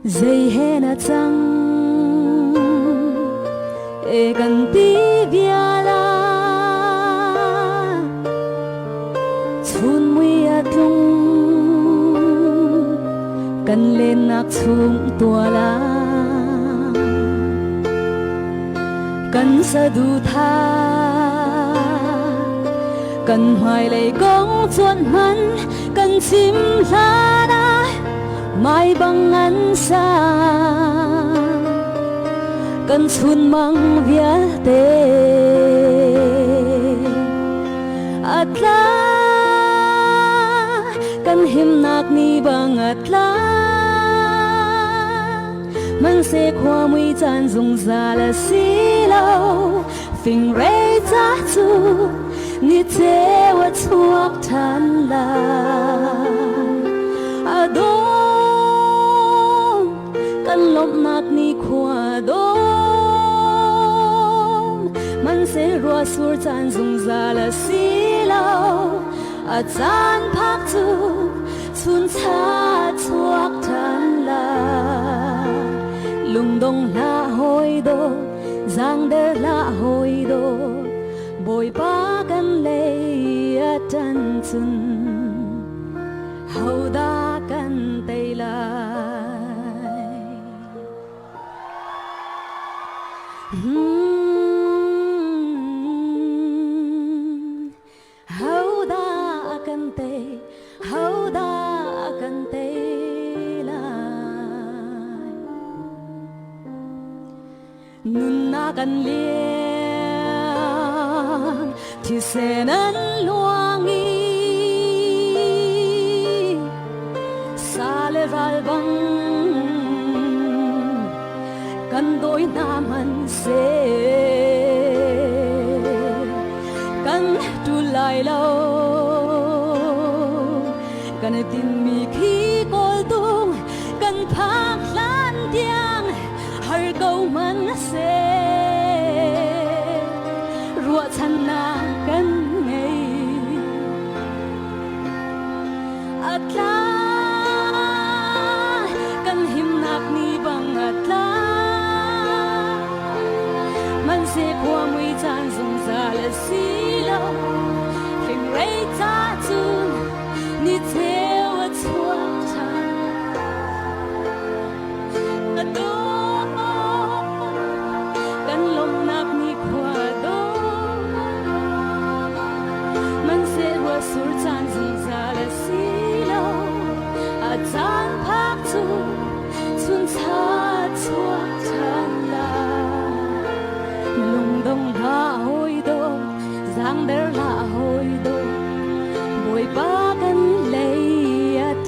dây hè na trăng e gần tí bia la chun mui at lung kan lên nak chung tua la kan sa du tha kan hoài lấy gong chuan man kan chim la na mai bang an sa kan chun mang vía te atla kan him nak ni bang atla man se khoa mui chan dung za la si lo phing rei za chu ni te wa chuak than la adom kan lop nak ni khoa dom man se ro sur chan dung za la si lo a chan phak chu chun cha chuak than la lung dong la hoi do giang der la hoi do bồi ba kan lei a tan chun hau da kan tei lai hau da kan tei hau da kan tei lai nun na kan liang thì sẽ nấn loang y xa lê val băng cần đôi nam hân sẽ cần tu lại lâu cần tin mi khi cô tung cần phác lan tiếng har câu mắn sẽ ruột chân na kan ngay atla kan him nak ni bang atla man se kwa mui chan dung za la si lo phim rei ta chun ni te wa chuak chan adom kan lom nak ni kwa sur chan zum za la si lo a chan phak chu chun cha chuak chan la lung dong la hoi do giang der la hoi do bồi ba kan lei at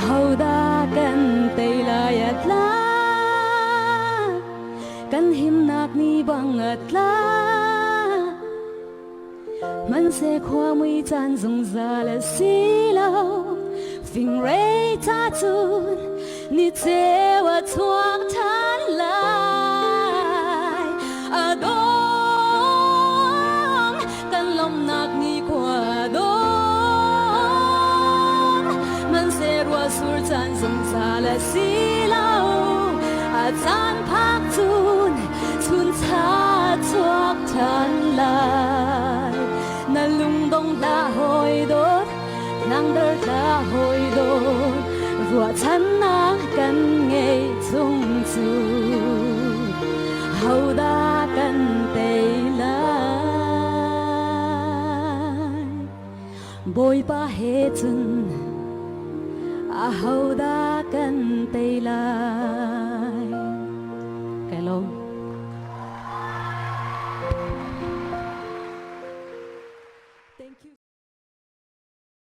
hau da kan tei la at la kan him nak ni bang at la man se khoa mui chan dung za la si lo phing rei ta chun ni te wa chuak than lai adom kan lom nak ni khoa dom man se ro sur chan dung za la si lo a chan phak chun chun cha chuak than lai na lung dong la hoi đốt nang đơ la hoi đốt rùa chắn na kan nghe chung chu hậu da kan tei lai bồi ba he chun a hậu da